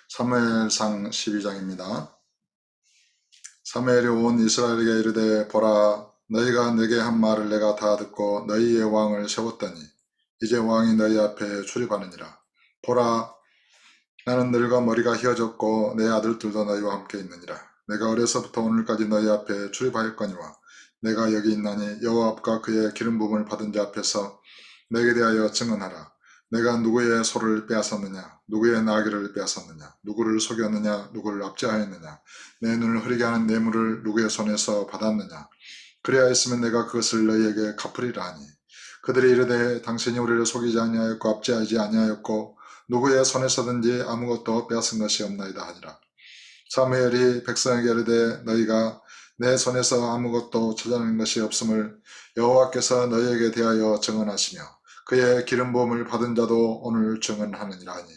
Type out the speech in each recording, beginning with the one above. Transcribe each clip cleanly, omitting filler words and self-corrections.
사무엘상 12장입니다. 사무엘이 온 이스라엘에게 이르되 보라 너희가 내게 한 말을 내가 다 듣고 너희의 왕을 세웠더니 이제 왕이 너희 앞에 출입하느니라. 보라 나는 늙어 머리가 휘어졌고 내 아들들도 너희와 함께 있느니라. 내가 어려서부터 오늘까지 너희 앞에 출입하였거니와 내가 여기 있나니 여호와 앞과 그의 기름 부음을 받은 자 앞에서 내게 대하여 증언하라. 내가 누구의 소를 빼앗았느냐, 누구의 나귀를 빼앗았느냐, 누구를 속였느냐, 누구를 압제하였느냐, 내 눈을 흐리게 하는 뇌물을 누구의 손에서 받았느냐. 그리하였으면 내가 그것을 너희에게 갚으리라 하니 그들이 이르되 당신이 우리를 속이지 아니하였고 압제하지 아니하였고 누구의 손에서든지 아무것도 빼앗은 것이 없나이다 하니라. 사무엘이 백성에게 이르되 너희가 내 손에서 아무것도 찾아낸 것이 없음을 여호와께서 너희에게 대하여 증언하시며 그의 기름 부음을 받은 자도 오늘 증언하느니라 하니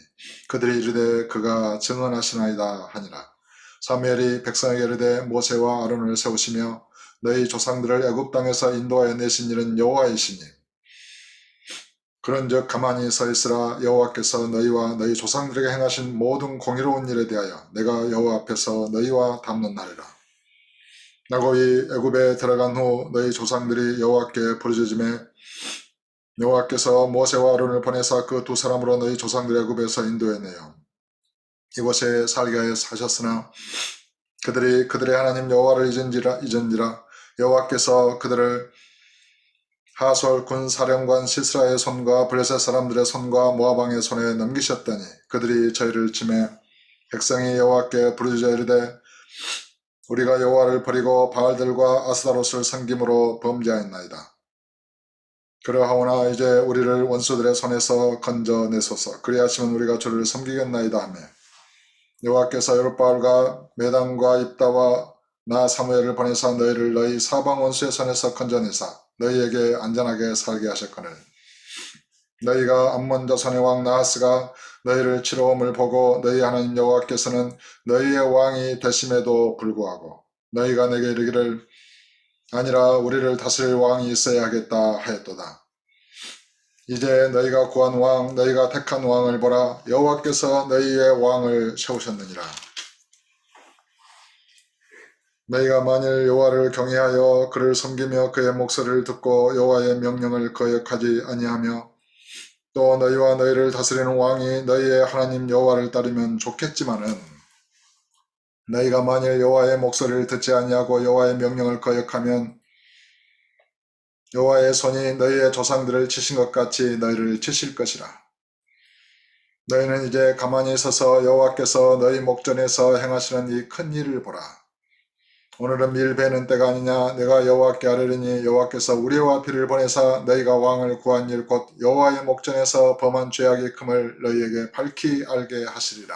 그들이 이르되 그가 증언하시나이다 하니라. 사무엘이 백성에게 이르되 모세와 아론을 세우시며 너희 조상들을 애굽 땅에서 인도하여 내신 이는 여호와이시니 그런즉 가만히 서 있으라. 여호와께서 너희와 너희 조상들에게 행하신 모든 공의로운 일에 대하여 내가 여호와 앞에서 너희와 담론하리라. 라고 이 애굽에 들어간 후 너희 조상들이 여호와께 부르짖음에 여호와께서 모세와 아론을 보내사 그 두 사람으로 너희 조상들의 애굽에서 인도해내요 이곳에 살게 하여 사셨으나 그들이 그들의 하나님 여호와를 잊은지라 여호와께서 그들을 하솔 군 사령관 시스라의 손과 블레셋 사람들의 손과 모압 왕의 손에 넘기셨더니 그들이 저희를 치매 백성이 여호와께 부르짖어 이르되 우리가 여호와를 버리고 바알들과 아스타롯을 섬김으로 범죄하였나이다. 그러하오나 이제 우리를 원수들의 손에서 건져내소서. 그리하시면 우리가 주를 섬기겠나이다 하며 여호와께서 여룻바알과 메단과 입다와 나 사무엘을 보내사 너희를 너희 사방 원수의 손에서 건져내사 너희에게 안전하게 살게 하셨거늘 너희가 암몬 자손의 왕 나하스가 너희를 치러옴을 보고 너희 하나님 여호와께서는 너희의 왕이 되심에도 불구하고 너희가 내게 이르기를 아니라 우리를 다스릴 왕이 있어야 하겠다 하였도다. 이제 너희가 구한 왕 너희가 택한 왕을 보라. 여호와께서 너희의 왕을 세우셨느니라. 너희가 만일 여호와를 경외하여 그를 섬기며 그의 목소리를 듣고 여호와의 명령을 거역하지 아니하며 또 너희와 너희를 다스리는 왕이 너희의 하나님 여호와를 따르면 좋겠지만은 너희가 만일 여호와의 목소리를 듣지 아니하고 여호와의 명령을 거역하면 여호와의 손이 너희의 조상들을 치신 것 같이 너희를 치실 것이라. 너희는 이제 가만히 서서 여호와께서 너희 목전에서 행하시는 이 큰 일을 보라. 오늘은 밀 베는 때가 아니냐. 내가 여호와께 아뢰리니 여호와께서 우리와 피를 보내사 너희가 왕을 구한 일 곧 여호와의 목전에서 범한 죄악이 큼을 너희에게 밝히 알게 하시리라.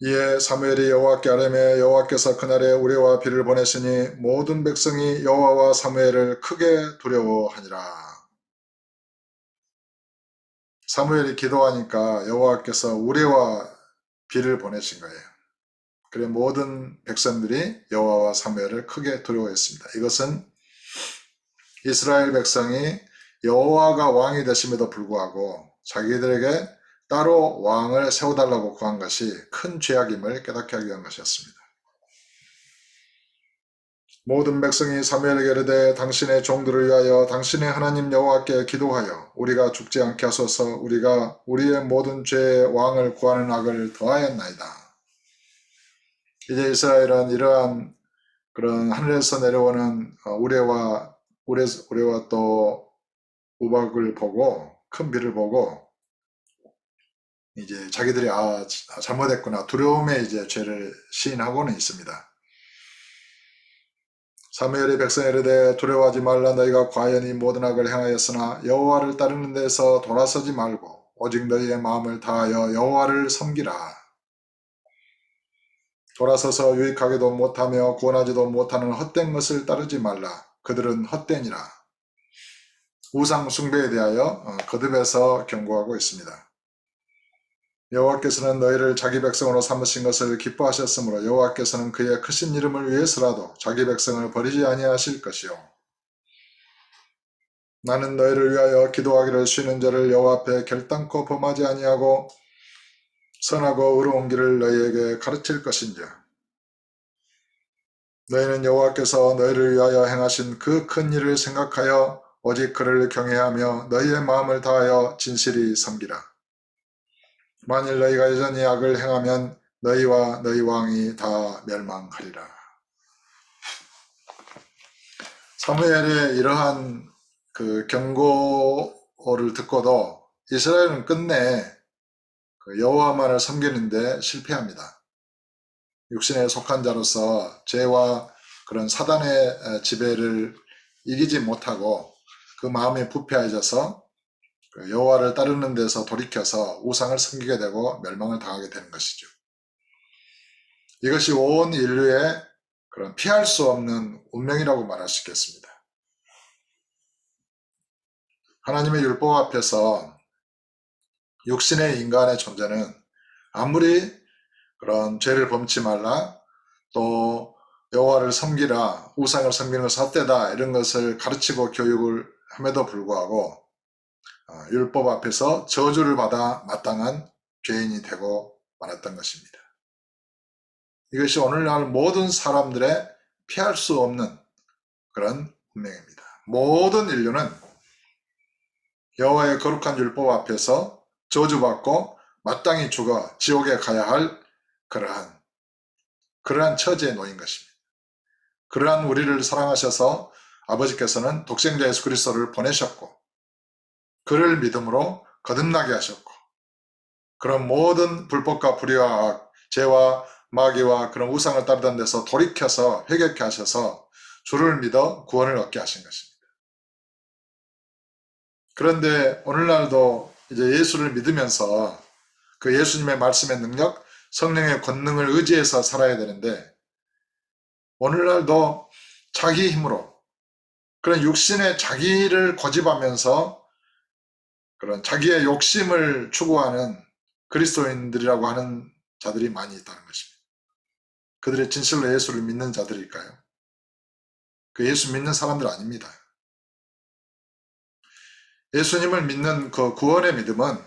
이에 사무엘이 여호와께 아뢰매 여호와께서 그날에 우리와 비를 보내시니 모든 백성이 여호와와 사무엘을 크게 두려워하니라. 사무엘이 기도하니까 여호와께서 우리와 비를 보내신 거예요. 그래 모든 백성들이 여호와와 사무엘을 크게 두려워했습니다. 이것은 이스라엘 백성이 여호와가 왕이 되심에도 불구하고 자기들에게 따로 왕을 세워달라고 구한 것이 큰 죄악임을 깨닫게 하기 위한 것이었습니다. 모든 백성이 사무엘에게 이르되 당신의 종들을 위하여 당신의 하나님 여호와께 기도하여 우리가 죽지 않게 하소서. 우리가 우리의 모든 죄의 왕을 구하는 악을 더하였나이다. 이제 이스라엘은 이러한 그런 하늘에서 내려오는 우레와 또 우박을 보고 큰 비를 보고 이제 자기들이 잘못했구나 두려움에 이제 죄를 시인하고는 있습니다. 사무엘이 백성에 이르되 두려워하지 말라. 너희가 과연 이 모든 악을 행하였으나 여호와를 따르는 데서 돌아서지 말고 오직 너희의 마음을 다하여 여호와를 섬기라. 돌아서서 유익하게도 못하며 구원하지도 못하는 헛된 것을 따르지 말라. 그들은 헛되니라. 우상 숭배에 대하여 거듭해서 경고하고 있습니다. 여호와께서는 너희를 자기 백성으로 삼으신 것을 기뻐하셨으므로 여호와께서는 그의 크신 이름을 위해서라도 자기 백성을 버리지 아니하실 것이요. 나는 너희를 위하여 기도하기를 쉬는 자를 여호와 앞에 결단코 범하지 아니하고 선하고 의로운 길을 너희에게 가르칠 것인지라. 너희는 여호와께서 너희를 위하여 행하신 그 큰 일을 생각하여 오직 그를 경외하며 너희의 마음을 다하여 진실히 섬기라. 만일 너희가 여전히 악을 행하면 너희와 너희 왕이 다 멸망하리라. 사무엘의 이러한 그 경고를 듣고도 이스라엘은 끝내 여호와만을 섬기는데 실패합니다. 육신에 속한 자로서 죄와 그런 사단의 지배를 이기지 못하고 그 마음이 부패해져서 여호와를 따르는 데서 돌이켜서 우상을 섬기게 되고 멸망을 당하게 되는 것이죠. 이것이 온 인류의 그런 피할 수 없는 운명이라고 말할 수 있겠습니다. 하나님의 율법 앞에서 육신의 인간의 존재는 아무리 그런 죄를 범치 말라, 또 여호와를 섬기라, 우상을 섬기는 것은 헛되다 이런 것을 가르치고 교육을 함에도 불구하고 율법 앞에서 저주를 받아 마땅한 죄인이 되고 말았던 것입니다. 이것이 오늘날 모든 사람들의 피할 수 없는 그런 운명입니다. 모든 인류는 여호와의 거룩한 율법 앞에서 저주받고 마땅히 죽어 지옥에 가야 할 그러한 처지에 놓인 것입니다. 그러한 우리를 사랑하셔서 아버지께서는 독생자 예수 그리스도를 보내셨고 그를 믿음으로 거듭나게 하셨고 그런 모든 불법과 불의와 악, 죄와 마귀와 그런 우상을 따르던 데서 돌이켜서 회개케 하셔서 주를 믿어 구원을 얻게 하신 것입니다. 그런데 오늘날도 이제 예수를 믿으면서 그 예수님의 말씀의 능력, 성령의 권능을 의지해서 살아야 되는데 오늘날도 자기 힘으로 그런 육신의 자기를 고집하면서 그런 자기의 욕심을 추구하는 그리스도인들이라고 하는 자들이 많이 있다는 것입니다. 그들이 진실로 예수를 믿는 자들일까요? 그 예수 믿는 사람들 아닙니다. 예수님을 믿는 그 구원의 믿음은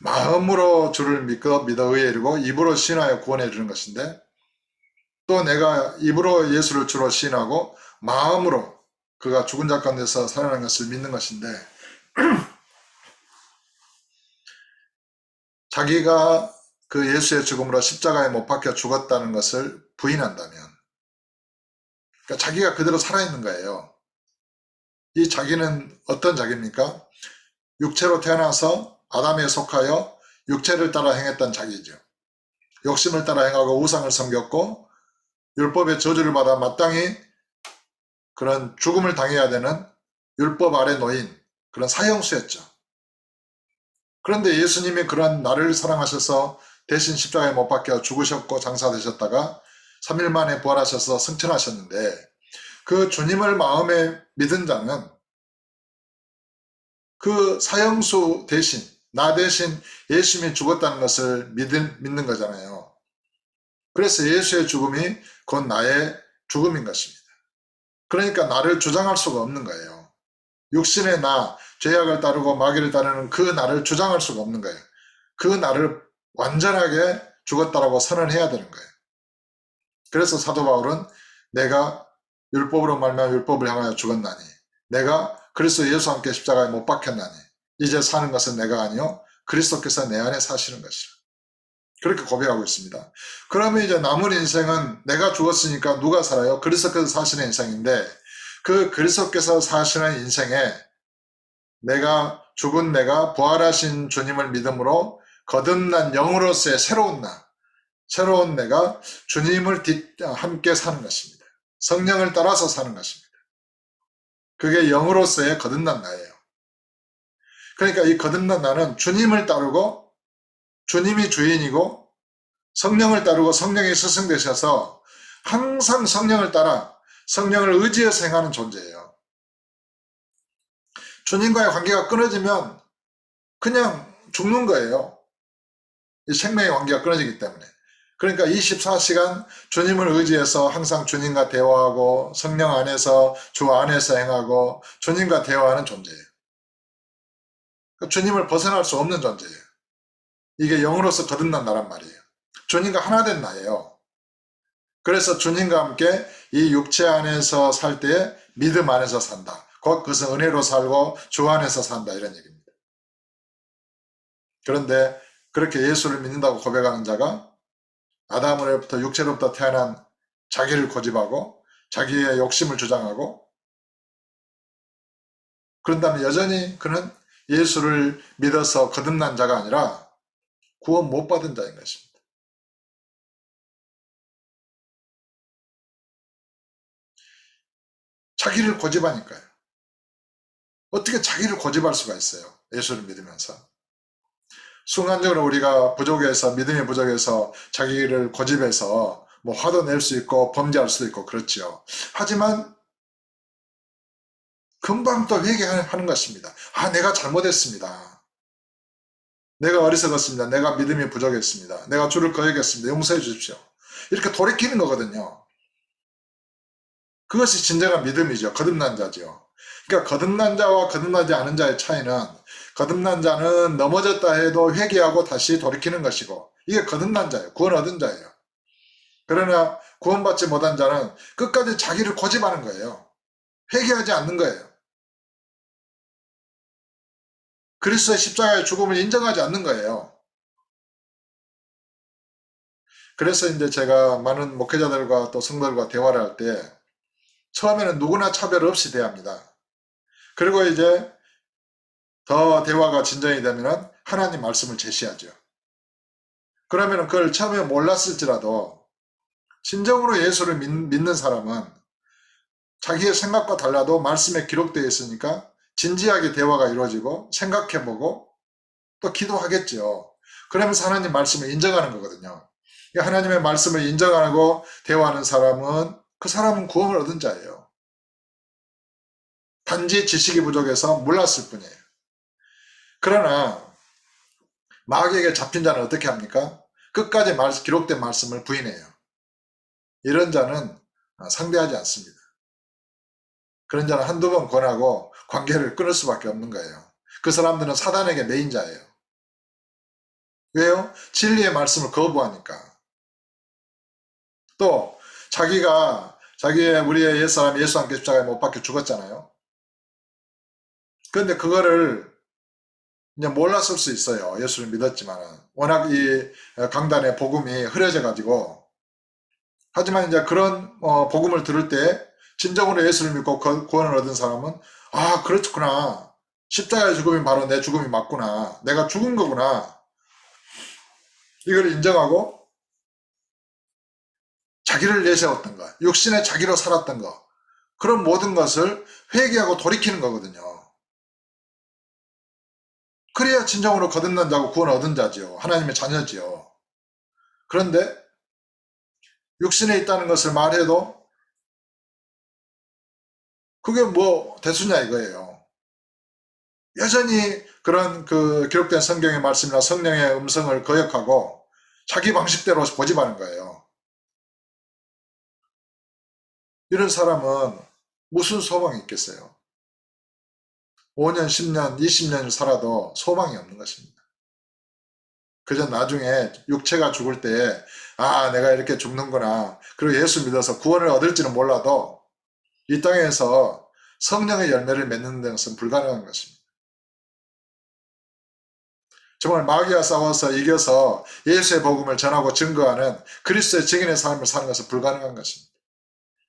마음으로 주를 믿어 의에 이르고 입으로 신하여 구원에 이르는 것인데 또 내가 입으로 예수를 주로 시인하고 마음으로 그가 죽은 자 가운데서 살아난 것을 믿는 것인데 자기가 그 예수의 죽음으로 십자가에 못 박혀 죽었다는 것을 부인한다면 그러니까 자기가 그대로 살아있는 거예요. 이 자기는 어떤 자기입니까? 육체로 태어나서 아담에 속하여 육체를 따라 행했던 자기죠. 욕심을 따라 행하고 우상을 섬겼고 율법의 저주를 받아 마땅히 그런 죽음을 당해야 되는 율법 아래 놓인 그런 사형수였죠. 그런데 예수님이 그런 나를 사랑하셔서 대신 십자가에 못 박혀 죽으셨고 장사되셨다가 3일 만에 부활하셔서 승천하셨는데 그 주님을 마음에 믿은 자는 그 사형수 대신 나 대신 예수님이 죽었다는 것을 믿는 거잖아요. 그래서 예수의 죽음이 곧 나의 죽음인 것입니다. 그러니까 나를 주장할 수가 없는 거예요. 육신의 나, 죄악을 따르고 마귀를 따르는 그 나를 주장할 수가 없는 거예요. 그 나를 완전하게 죽었다라고 선언해야 되는 거예요. 그래서 사도 바울은 내가 율법으로 말미암아 율법을 향하여 죽었나니 내가 그리스도 예수와 함께 십자가에 못 박혔나니 이제 사는 것은 내가 아니요 그리스도께서 내 안에 사시는 것이라. 그렇게 고백하고 있습니다. 그러면 이제 남은 인생은 내가 죽었으니까 누가 살아요? 그리스도께서 사시는 인생인데 그 그리스도께서 사시는 인생에 내가 죽은 내가 부활하신 주님을 믿음으로 거듭난 영으로서의 새로운 내가 주님을 함께 사는 것입니다. 성령을 따라서 사는 것입니다. 그게 영으로서의 거듭난 나예요. 그러니까 이 거듭난 나는 주님을 따르고 주님이 주인이고 성령을 따르고 성령이 스승되셔서 항상 성령을 따라 성령을 의지해서 행하는 존재예요. 주님과의 관계가 끊어지면 그냥 죽는 거예요. 이 생명의 관계가 끊어지기 때문에. 그러니까 24시간 주님을 의지해서 항상 주님과 대화하고 성령 안에서 주 안에서 행하고 주님과 대화하는 존재예요. 주님을 벗어날 수 없는 존재예요. 이게 영으로서 거듭난다란 말이에요. 주님과 하나 된 나예요. 그래서 주님과 함께 이 육체 안에서 살 때 믿음 안에서 산다. 곧 그것은 은혜로 살고 주 안에서 산다, 이런 얘기입니다. 그런데 그렇게 예수를 믿는다고 고백하는 자가 아담으로부터 육체로부터 태어난 자기를 고집하고 자기의 욕심을 주장하고, 그런다면 여전히 그는 예수를 믿어서 거듭난 자가 아니라 구원 못 받은 자인 것입니다. 자기를 고집하니까요. 어떻게 자기를 고집할 수가 있어요? 예수를 믿으면서. 순간적으로 우리가 부족해서, 믿음이 부족해서 자기를 고집해서 뭐 화도 낼 수 있고 범죄할 수도 있고 그렇죠. 하지만 금방 또 회개하는 것입니다. 아, 내가 잘못했습니다. 내가 어리석었습니다. 내가 믿음이 부족했습니다. 내가 주를 거역했습니다. 용서해 주십시오. 이렇게 돌이키는 거거든요. 그것이 진정한 믿음이죠. 거듭난 자죠. 그러니까 거듭난 자와 거듭나지 않은 자의 차이는, 거듭난 자는 넘어졌다 해도 회개하고 다시 돌이키는 것이고, 이게 거듭난 자예요. 구원 얻은 자예요. 그러나 구원받지 못한 자는 끝까지 자기를 고집하는 거예요. 회개하지 않는 거예요. 그리스도의 십자가의 죽음을 인정하지 않는 거예요. 그래서 이제 제가 많은 목회자들과 또 성도들과 대화를 할 때 처음에는 누구나 차별 없이 대합니다. 그리고 이제 더 대화가 진전이 되면 하나님 말씀을 제시하죠. 그러면 그걸 처음에 몰랐을지라도 진정으로 예수를 믿는 사람은 자기의 생각과 달라도 말씀에 기록되어 있으니까 진지하게 대화가 이루어지고 생각해보고 또 기도하겠죠. 그러면서 하나님 말씀을 인정하는 거거든요. 하나님의 말씀을 인정하고 대화하는 사람은, 그 사람은 구원을 얻은 자예요. 단지 지식이 부족해서 몰랐을 뿐이에요. 그러나 마귀에게 잡힌 자는 어떻게 합니까? 끝까지 기록된 말씀을 부인해요. 이런 자는 상대하지 않습니다. 그런 자는 한두 번 권하고 관계를 끊을 수밖에 없는 거예요. 그 사람들은 사단에게 매인 자예요. 왜요? 진리의 말씀을 거부하니까. 또 우리의 옛사람 예수 함께 십자가에 못 박혀 죽었잖아요. 그런데 그거를 이제 몰랐을 수 있어요. 예수를 믿었지만 워낙 이 강단의 복음이 흐려져 가지고. 하지만 이제 그런 복음을 들을 때 진정으로 예수를 믿고 구원을 얻은 사람은, 아, 그렇구나, 십자가의 죽음이 바로 내 죽음이 맞구나, 내가 죽은 거구나, 이걸 인정하고 자기를 내세웠던 것, 육신의 자기로 살았던 것, 그런 모든 것을 회개하고 돌이키는 거거든요. 그래야 진정으로 거듭난 자고 구원 얻은 자지요. 하나님의 자녀지요. 그런데 육신에 있다는 것을 말해도 그게 뭐 대수냐 이거예요. 여전히 그런 기록된 성경의 말씀이나 성령의 음성을 거역하고 자기 방식대로 고집하는 거예요. 이런 사람은 무슨 소망이 있겠어요? 5년, 10년, 20년을 살아도 소망이 없는 것입니다. 그저 나중에 육체가 죽을 때, 아, 내가 이렇게 죽는구나, 그리고 예수 믿어서 구원을 얻을지는 몰라도 이 땅에서 성령의 열매를 맺는 것은 불가능한 것입니다. 정말 마귀와 싸워서 이겨서 예수의 복음을 전하고 증거하는 그리스도의 증인의 삶을 사는 것은 불가능한 것입니다.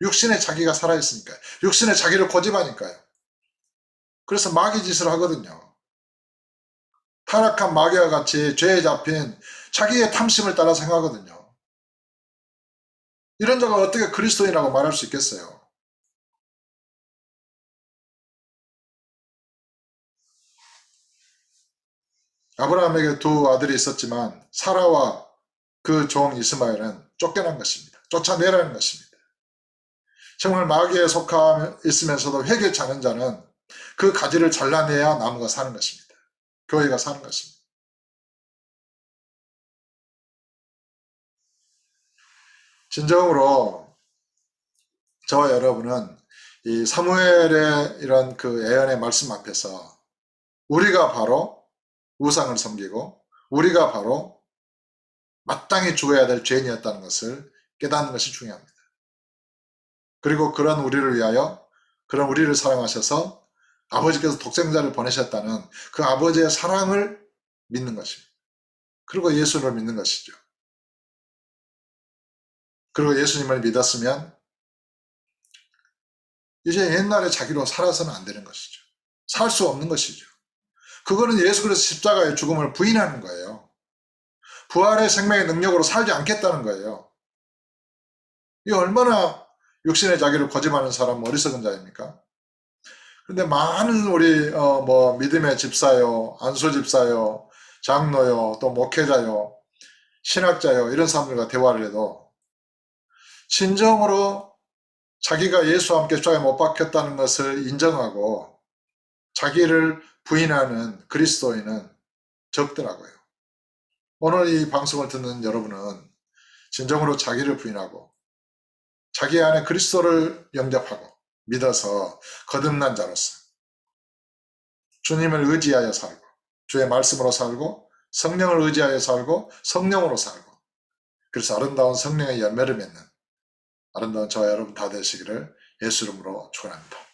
육신의 자기가 살아있으니까요. 육신의 자기를 고집하니까요. 그래서 마귀 짓을 하거든요. 타락한 마귀와 같이 죄에 잡힌 자기의 탐심을 따라 생각하거든요. 이런 자가 어떻게 그리스도인이라고 말할 수 있겠어요? 아브라함에게 두 아들이 있었지만 사라와 그 종 이스마엘은 쫓겨난 것입니다. 쫓아내라는 것입니다. 정말 마귀에 속하 있으면서도 회개치 않은 자는 그 가지를 잘라내야 나무가 사는 것입니다. 교회가 사는 것입니다. 진정으로 저와 여러분은 이 사무엘의 이런 그 예언의 말씀 앞에서 우리가 바로 우상을 섬기고 우리가 바로 마땅히 죽어야 될 죄인이었다는 것을 깨닫는 것이 중요합니다. 그리고 그런 우리를 위하여, 그런 우리를 사랑하셔서 아버지께서 독생자를 보내셨다는 그 아버지의 사랑을 믿는 것입니다. 그리고 예수를 믿는 것이죠. 그리고 예수님을 믿었으면 이제 옛날에 자기로 살아서는 안 되는 것이죠. 살 수 없는 것이죠. 그거는 예수 그리스도 십자가의 죽음을 부인하는 거예요. 부활의 생명의 능력으로 살지 않겠다는 거예요. 이 얼마나 육신의 자기를 거짓말하는 사람은 어리석은 자입니까? 그런데 많은 우리 믿음의 집사요, 안수 집사요, 장로요, 또 목회자요, 신학자요, 이런 사람들과 대화를 해도 진정으로 자기가 예수와 함께 십자가에 못 박혔다는 것을 인정하고 자기를 부인하는 그리스도인은 적더라고요. 오늘 이 방송을 듣는 여러분은 진정으로 자기를 부인하고 자기 안에 그리스도를 영접하고 믿어서 거듭난 자로서 주님을 의지하여 살고 주의 말씀으로 살고 성령을 의지하여 살고 성령으로 살고 그래서 아름다운 성령의 열매를 맺는 아름다운 저와 여러분 다 되시기를 예수 이름으로 축원합니다.